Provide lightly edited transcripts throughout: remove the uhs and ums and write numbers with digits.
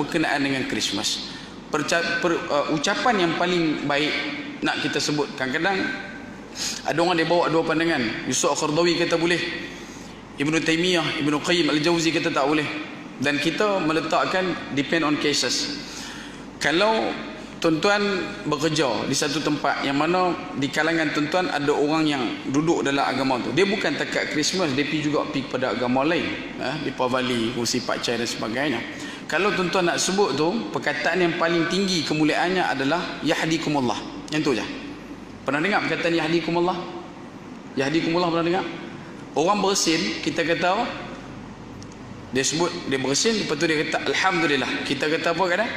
berkenaan dengan Christmas. Ucapan yang paling baik nak kita sebut, kadang-kadang ada orang dia bawa dua pandangan. Yusuf Qaradawi kata boleh, Ibn Taymiyah, Ibn Qayyim Al-Jawzi kata tak boleh. Dan kita meletakkan depend on cases. Kalau tuan-tuan bekerja di satu tempat yang mana di kalangan tuan-tuan ada orang yang duduk dalam agama tu, dia bukan takat Christmas, dia pergi juga pergi kepada agama lain, di Pavali, kursi pakcai dan sebagainya. Kalau tuan-tuan nak sebut tu, perkataan yang paling tinggi kemuliaannya adalah Yahdikumullah. Yang tu je. Pernah dengar perkataan Yahdikumullah? Yahdikumullah pernah dengar? Orang bersin, kita kata apa? Dia sebut, dia bersin, lepas tu dia kata Alhamdulillah. Kita kata apa kadang?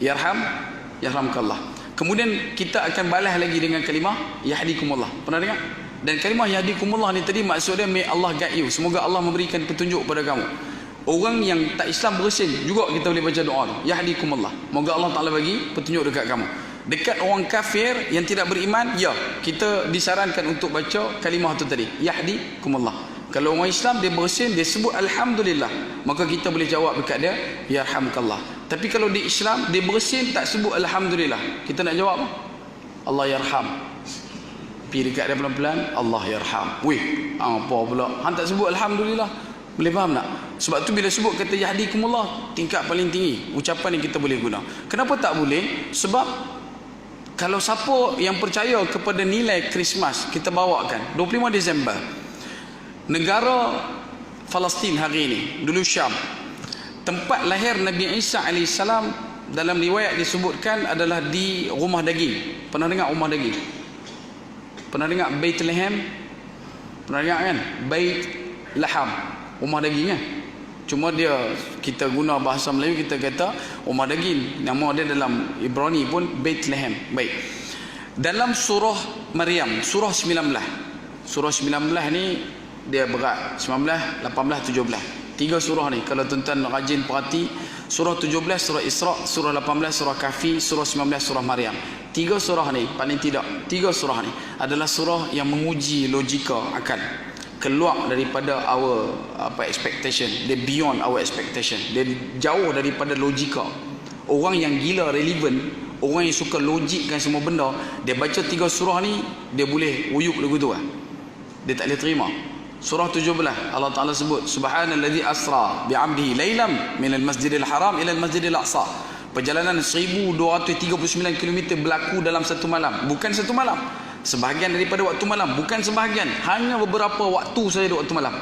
Yarhamkallah. Kemudian kita akan balas lagi dengan kalimah Yahdikumullah. Pernah dengar? Dan kalimah Yahdikumullah ni tadi maksud dia, may Allah guide you. Semoga Allah memberikan petunjuk pada kamu. Orang yang tak Islam bersin juga kita boleh baca doa tu, Yahdikumullah. Moga Allah Ta'ala bagi petunjuk dekat kamu. Dekat orang kafir yang tidak beriman, ya, kita disarankan untuk baca kalimah tu tadi, Yahdikumullah. Kalau orang Islam dia bersin, dia sebut Alhamdulillah, maka kita boleh jawab dekat dia, Yarhamkallah. Tapi kalau di Islam dia bersin tak sebut Alhamdulillah, kita nak jawab apa? Allah yarham. Pergi dekat dia pelan-pelan, Allah yarham. Weh, apa pula? Hang tak sebut Alhamdulillah. Boleh faham tak? Sebab tu bila sebut kata Yahdikumullah, tingkat paling tinggi ucapan yang kita boleh guna. Kenapa tak boleh? Sebab kalau siapa yang percaya kepada nilai Christmas, kita bawakan 25 Disember, negara Palestin hari ini, dulu Syam, tempat lahir Nabi Isa AS, dalam riwayat disebutkan adalah di rumah daging. Pernah dengar rumah daging? Pernah dengar Bethlehem? Pernah dengar kan? Bait Laham, rumah daging kan? Cuma dia, kita guna bahasa Melayu, kita kata rumah daging. Nama dia dalam Ibrani pun Bethlehem. Baik. Dalam surah Maryam, surah 19. Surah 19 ni dia berat, 19, 18, 17. 3 surah ni kalau tuan-tuan rajin perhati, surah 17 surah Isra, surah 18 surah Kahfi, surah 19 surah Maryam. 3 surah ni paling tidak, 3 surah ni adalah surah yang menguji logika akal, keluar daripada our expectation. Dia beyond our expectation, dia jauh daripada logika. Orang yang gila relevan, orang yang suka logikkan semua benda, dia baca 3 surah ni, dia boleh uyuk lagu tu lah. Dia tak boleh terima. Surah 17 Allah Ta'ala sebut Subhanalladzi asra bi'abdihi laylam minal masjidil haram ilal masjidil aqsa. Perjalanan 1239 km berlaku dalam satu malam. Bukan satu malam, sebahagian daripada waktu malam. Bukan sebahagian, hanya beberapa waktu saja di waktu malam.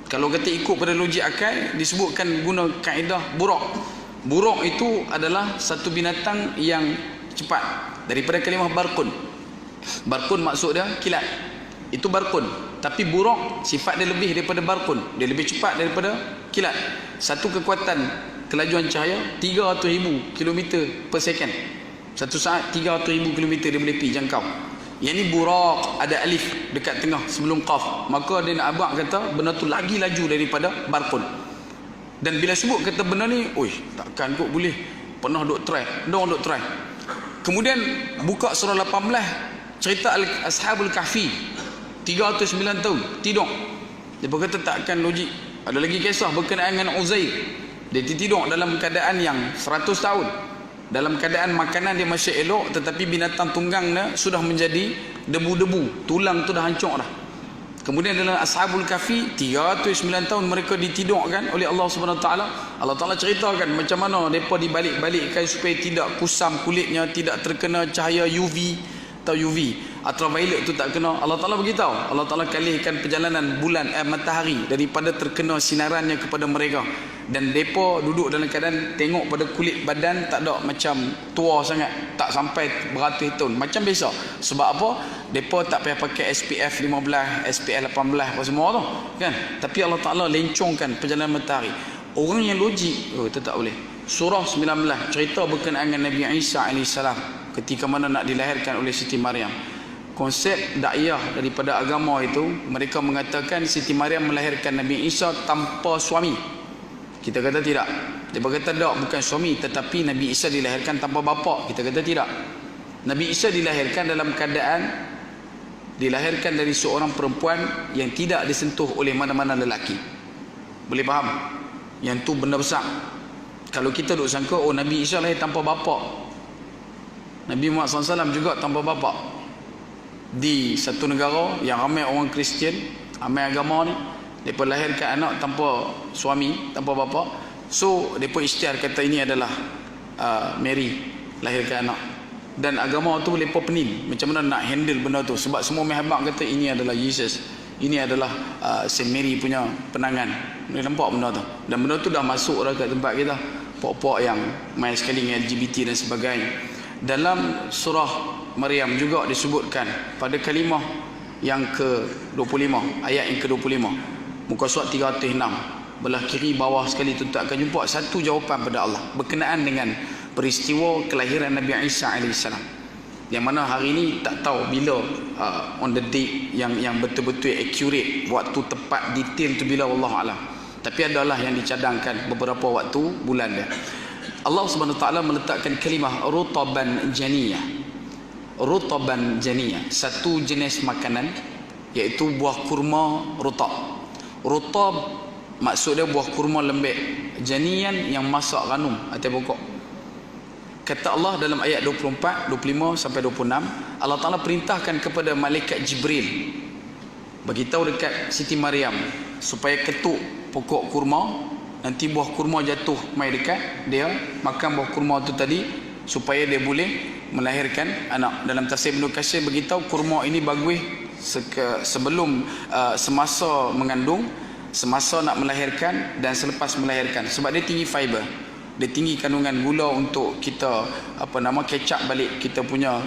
Kalau kata ikut pada logik akal, disebutkan guna kaedah buraq. Buraq itu adalah satu binatang yang cepat, daripada kalimah barqun. Barqun maksud dia kilat, itu barqun. Tapi buraq sifat dia lebih daripada barqun, dia lebih cepat daripada kilat. Satu kekuatan kelajuan cahaya 300,000 km per second. Satu saat 300,000 km dia boleh pergi jangkau. Yang ni buraq, ada alif dekat tengah sebelum qaf. Maka dia nak abang kata benda tu lagi laju daripada barqun. Dan bila sebut kata benda ni, oi, takkan kok boleh. Pernah duk try, duk try. Kemudian buka surah 18, cerita Ashabul Kahfi, 309 tahun tidur. Dia berkata takkan logik. Ada lagi kisah berkenaan dengan Uzair. Dia tidur dalam keadaan yang 100 tahun. Dalam keadaan makanan dia masih elok, tetapi binatang tunggangnya sudah menjadi debu-debu. Tulang tu dah hancur dah. Kemudian dalam Ashabul Kahfi, 309 tahun mereka ditidurkan oleh Allah Subhanahu Wa Taala. Allah Taala ceritakan macam mana mereka dibalik-balikkan supaya tidak kusam kulitnya, tidak terkena cahaya UV atau UV, ultraviolet tu tak kena. Allah Ta'ala beritahu, Allah Ta'ala kalihkan perjalanan bulan matahari daripada terkena sinarannya kepada mereka. Dan mereka duduk dalam keadaan tengok pada kulit badan tak ada macam tua sangat, tak sampai beratus tahun, macam biasa. Sebab apa? Mereka tak payah pakai SPF 15, SPF 18 apa semua tu kan. Tapi Allah Ta'ala lencongkan perjalanan matahari. Orang yang logik, itu tak boleh. Surah 19 cerita berkenaan dengan Nabi Isa AS ketika mana nak dilahirkan oleh Siti Maryam. Konsep dakwah daripada agama itu, mereka mengatakan Siti Maryam melahirkan Nabi Isa tanpa suami. Kita kata tidak. Dia berkata tak, bukan suami, tetapi Nabi Isa dilahirkan tanpa bapa. Kita kata tidak. Nabi Isa dilahirkan dalam keadaan dilahirkan dari seorang perempuan yang tidak disentuh oleh mana-mana lelaki. Boleh faham? Yang tu benda besar. Kalau kita duk sangka, oh Nabi Isa lahir tanpa bapa, Nabi Muhammad SAW juga tanpa bapa. Di satu negara yang ramai orang Kristian, ramai agama ni, mereka lahirkan anak tanpa suami, tanpa bapa. So mereka isytihar kata ini adalah Mary lahirkan anak. Dan agama tu mereka pening macam mana nak handle benda tu. Sebab semua mahabat kata ini adalah Jesus, ini adalah Saint Mary punya penangan. Boleh nampak benda tu. Dan benda tu dah masuk dah kat tempat kita. Pok-pok yang main sekali dengan LGBT dan sebagainya. Dalam surah Maryam juga disebutkan pada kalimah yang ke-25, ayat yang ke-25, muka surat 306, belah kiri bawah sekali tu tak akan jumpa satu jawapan pada Allah berkenaan dengan peristiwa kelahiran Nabi Isa AS, yang mana hari ini tak tahu bila on the date yang betul-betul accurate, waktu tepat detail tu bila, wallahualam. Tapi adalah yang dicadangkan beberapa waktu bulan dia. Allah Subhanahu Wa Taala meletakkan kalimah rutaban janiyah. Rutaban janiyah, satu jenis makanan iaitu buah kurma rutab. Rutab maksud dia buah kurma lembek, janiyan yang masak ranum atas pokok. Kata Allah dalam ayat 24, 25 sampai 26, Allah Taala perintahkan kepada malaikat Jibril beritahu dekat Siti Maryam supaya ketuk pokok kurma. Nanti buah kurma jatuh mai dekat dia, makan buah kurma tu tadi supaya dia boleh melahirkan anak. Dalam tafsir Ibnu Katsir beritahu kurma ini bagus sebelum semasa mengandung, semasa nak melahirkan dan selepas melahirkan, sebab dia tinggi fiber, dia tinggi kandungan gula untuk kita catch up balik kita punya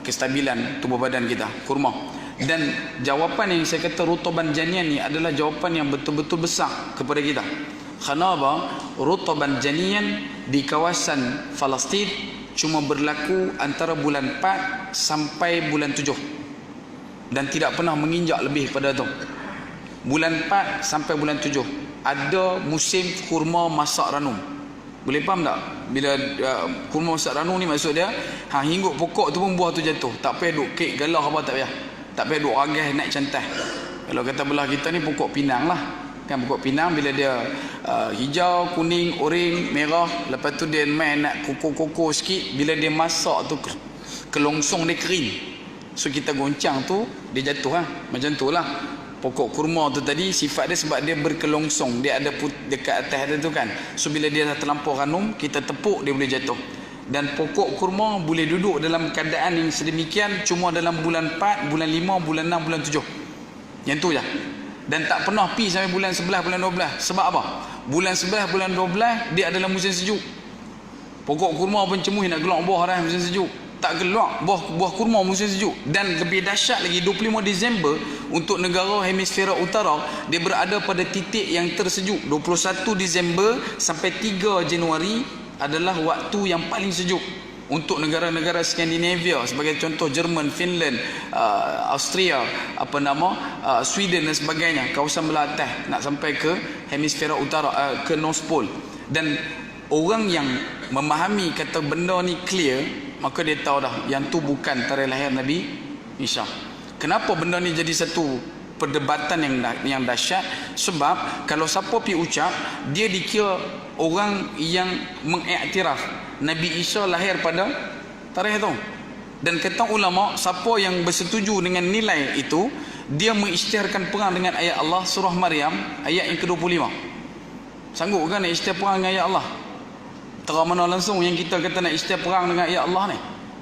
kestabilan tubuh badan kita, kurma. Dan jawapan yang saya kata rutaban janian ni adalah jawapan yang betul-betul besar kepada kita. Kenapa? Rutaban janian di kawasan Palestin cuma berlaku antara bulan 4 sampai bulan 7 dan tidak pernah menginjak lebih pada tu. Bulan 4 sampai bulan 7 ada musim kurma masak ranum. Boleh faham tak? Bila kurma masak ranum ni maksud dia hinggup pokok tu pun buah tu jatuh. Tak payah duk kek galah apa, tak payah. Tak payah duk ragas naik cantas. Kalau kata belah kita ni pokok pinang lah. Kan pokok pinang bila dia hijau, kuning, oranye, merah, lepas tu dia main nak koko-koko sikit, bila dia masak tu kelongsong dia kering. So kita goncang tu dia jatuh lah. Macam tu lah. Pokok kurma tu tadi sifat dia sebab dia berkelongsong, dia ada dekat atas dia tu kan. So bila dia dah terlampau ranum, kita tepuk dia boleh jatuh. Dan pokok kurma boleh duduk dalam keadaan yang sedemikian cuma dalam bulan 4, bulan 5, bulan 6, bulan 7. Yang tu je. Dan tak pernah pi sampai bulan 11, bulan 12. Sebab apa? Bulan 11, bulan 12 dia adalah musim sejuk. Pokok kurma pun cemuh nak keluar buah dah musim sejuk. Tak keluar buah kurma musim sejuk. Dan lebih dahsyat lagi, 25 Disember untuk negara hemisfera utara dia berada pada titik yang tersejuk. 21 Disember sampai 3 Januari adalah waktu yang paling sejuk untuk negara-negara Skandinavia, sebagai contoh Jerman, Finland, Austria, Sweden dan sebagainya, kawasan belah atas nak sampai ke hemisfera utara, ke North Pole. Dan orang yang memahami kata benda ni clear, maka dia tahu dah yang tu bukan tarikh lahir Nabi Isa. Kenapa benda ni jadi satu perdebatan yang dahsyat? Sebab kalau siapa pi ucap, dia dikira orang yang mengiktiraf Nabi Isa lahir pada tarikh tu. Dan kata ulama, siapa yang bersetuju dengan nilai itu, dia mengisytiharkan perang dengan ayat Allah surah Maryam ayat yang ke-25. Sanggup kan nak isytihar perang dengan ayat Allah? Terang mana langsung yang kita kata nak isytihar perang dengan ayat Allah ni.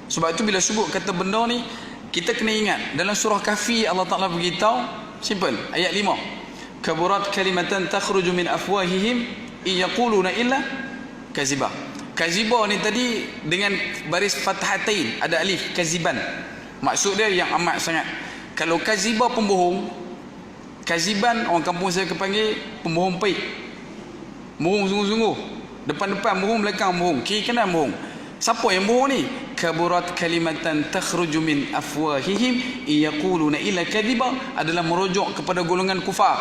Sebab itu bila sebut kata benda ni, kita kena ingat dalam surah Kahfi Allah Ta'ala beritahu simple, ayat 5, kaburat kalimatan takhruju min afwahihim iyaquluna illa kaziba. Kaziba ni tadi dengan baris fathatain, ada alif, kaziban. Maksud dia yang amat sangat. Kalau kaziba pembohong, kaziban orang kampung saya kepanggil pembohong pahit. Bohong sungguh-sungguh. Depan-depan bohong, belakang bohong, kiri kanan bohong. Siapa yang bohong ni? Kaburat kalimatan takhruju min afwahihim iyaquluna illa kadhiba, adalah merujuk kepada golongan kufar.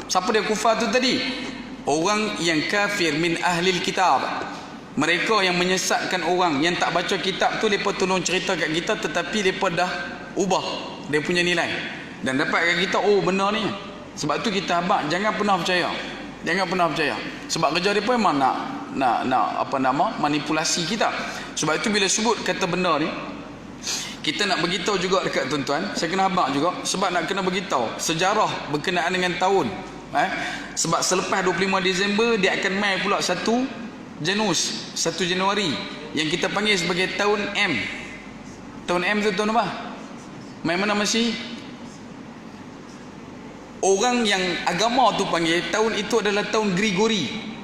Siapa dia kufar tu tadi? Orang yang kafir min ahlil kitab. Mereka yang menyesatkan orang yang tak baca kitab tu, mereka tolong cerita kat kita tetapi mereka dah ubah dia punya nilai dan dapat kat kita, oh benar ni. Sebab tu kita habaq jangan pernah percaya. Jangan pernah percaya. Sebab kerja mereka memang manipulasi kita. Sebab itu bila sebut kata benda ni, kita nak beritahu juga dekat tuan-tuan, saya kena habaq juga, sebab nak kena beritahu sejarah berkenaan dengan tahun. Sebab selepas 25 Disember dia akan mai pula 1 Januari yang kita panggil sebagai tahun M. Tahun M tu tahun apa? Mai mana masih? Orang yang agama tu panggil tahun itu adalah tahun Grigori.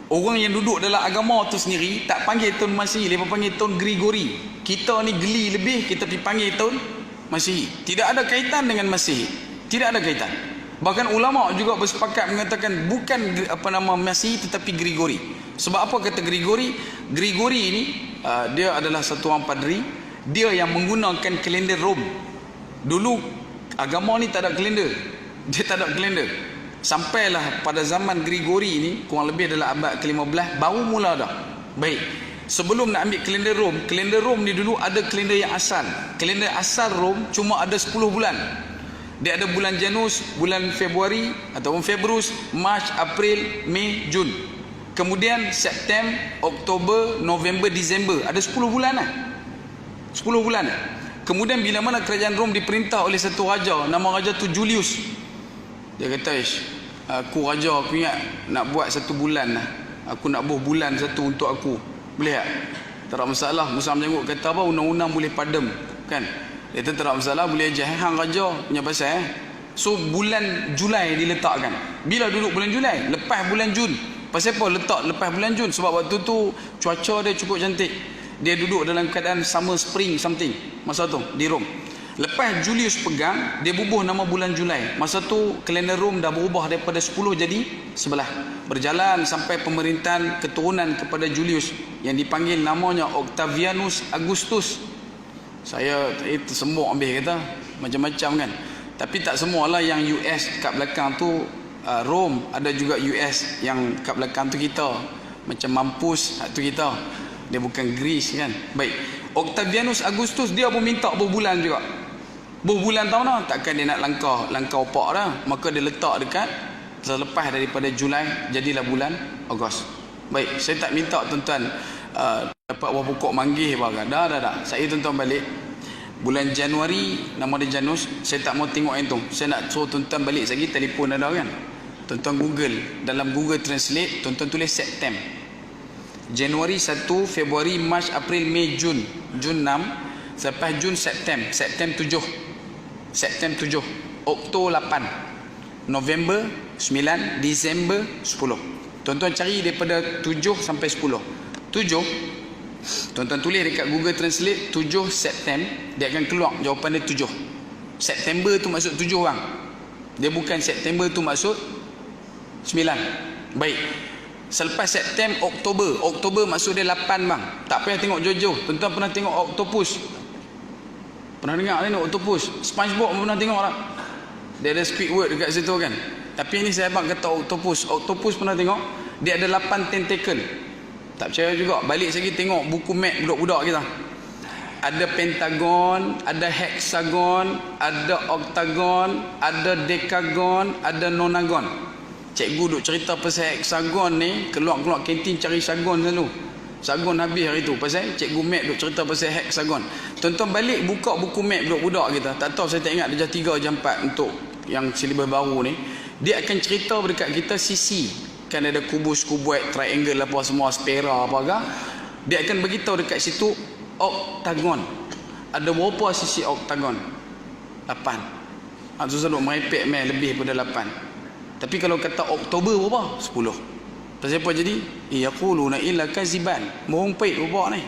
Orang yang duduk dalam agama tu sendiri tak panggil tahun Masihi, dia panggil tahun Grigori. Kita ni geli lebih, kita pergi panggil tahun Masihi. Tidak ada kaitan dengan Masihi. Tidak ada kaitan. Bahkan ulama juga bersepakat mengatakan bukan Masihi tetapi Grigori. Sebab apa kata Grigori? Grigori ini dia adalah satu orang padri, dia yang menggunakan kalender Rom. Dulu agama ni tak ada kalender. Dia tak ada kalender. Sampailah pada zaman Grigori ini, kurang lebih adalah abad ke-15 baru mula dah. Baik. Sebelum nak ambil kalender Rom ni dulu ada kalender yang asal. Kalender asal Rom cuma ada 10 bulan. Dia ada bulan Janus, bulan Februari ataupun Februs, Mac, April, Mei, Jun. Kemudian September, Oktober, November, Disember. Ada 10 bulan lah. 10 bulan. Kemudian bila mana kerajaan Rom diperintah oleh satu raja, nama raja tu Julius. Dia kata, aku raja, aku ingat nak buat 1 bulan lah. Aku nak buh bulan 1 untuk aku. Boleh tak? Tak ada masalah. Musa menjenguk kata apa, undang-undang boleh padam. Kan? Dia kata tak ada masalah, boleh aja. Hang raja punya pasal. So bulan Julai diletakkan. Bila duduk bulan Julai? Lepas bulan Jun. Pasal apa letak lepas bulan Jun? Sebab waktu tu cuaca dia cukup cantik. Dia duduk dalam keadaan summer spring something masa tu di Rom. Lepas Julius pegang, dia bubuh nama bulan Julai. Masa tu kalender Rom dah berubah daripada 10 jadi 11. Berjalan sampai pemerintahan keturunan kepada Julius yang dipanggil namanya Octavianus Augustus. Saya tersemuk ambil kata macam-macam kan. Tapi tak semualah yang US kat belakang tu Rom, ada juga US yang kat belakang tu kita. Macam mampus tu kita. Dia bukan Greece kan. Baik. Octavianus Augustus dia pun minta berbulan juga. Berbulan tahu tak? Takkan dia nak langkah opak dah. Maka dia letak dekat selepas daripada Julai jadilah bulan Ogos. Baik, saya tak minta tuan-tuan dapat buah pokok manggih bagai. Dah. Saya tuan-tuan balik bulan Januari, nama dia Janus. Saya tak mau tengok yang tu. Saya nak suruh tuan-tuan balik lagi, telefon ada kan. Tuan-tuan Google, dalam Google Translate tuan-tuan tulis September. Januari 1, Februari, Mac, April, Mei, Jun. Jun 6, selepas Jun September. September 7. September 7, Oktober 8, November 9, Disember 10. Tuan-tuan cari daripada 7 sampai 10. 7, tuan-tuan tulis dekat Google Translate 7 September, dia akan keluar jawapan dia 7. September tu maksud 7 bang. Dia bukan September tu maksud 9. Baik. Selepas September, Oktober maksud dia 8 bang. Tak payah tengok jauh-jauh. Tuan-tuan pernah tengok Octopus? Pernah dengar ni Octopus? SpongeBob pernah tengok tak? Dia ada Squidward dekat situ kan. Tapi ini saya abang kata Octopus. Octopus pernah tengok? Dia ada 8 tentacle. Tak percaya juga. Balik lagi tengok buku map budak-budak kita. Ada pentagon, ada hexagon, ada octagon, ada decagon, ada nonagon. Cikgu duk cerita pasal hexagon ni, keluar-keluar kantin cari sagon selalu. Sagon habis hari tu. Pasal cikgu map duk cerita pasal hexagon. Tuan-tuan balik buka buku map budak-budak kita. Tak tahu saya tak ingat dia 3 jam 4 untuk yang silibus baru ni. Dia akan cerita dekat kita sisi. Kan ada kubus, kubuat, triangle apa semua, spera apa ke. Dia akan beritahu dekat situ oktagon. Ada berapa sisi oktagon? 8. Susah duk merepek lebih pada 8. Tapi kalau kata Oktober berapa? 10. Pasal apa jadi? Yaquluna illa kaziban. Bohong paik berapa ni.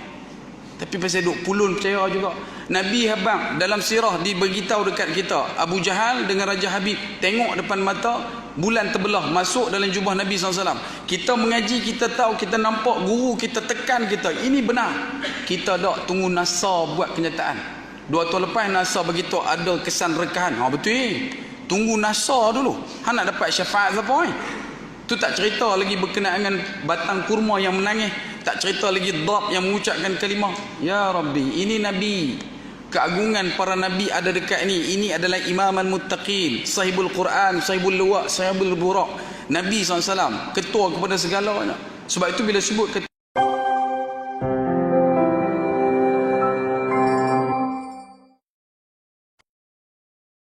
Tapi pasal duk pulun percaya juga. Nabi habang dalam sirah diberitahu dekat kita, Abu Jahal dengan Raja Habib tengok depan mata bulan terbelah masuk dalam jubah Nabi SAW. Kita mengaji, kita tahu, kita nampak guru kita tekan kita. Ini benar. Kita tak tunggu NASA buat kenyataan. 2 tahun lepas NASA begitu ada kesan rekahan. Betul. Tunggu NASA dulu. Han nak dapat syafaat siapa ni? Tu tak cerita lagi berkenaan dengan batang kurma yang menangis. Tak cerita lagi Dab yang mengucapkan kalimah. Ya Rabbi, ini Nabi. Keagungan para Nabi ada dekat ini. Ini adalah Imam al-Muttaqin, Sahibul Quran, Sahibul Luwak, Sahibul Buraq. Nabi SAW, ketua kepada segalanya. Sebab itu bila sebut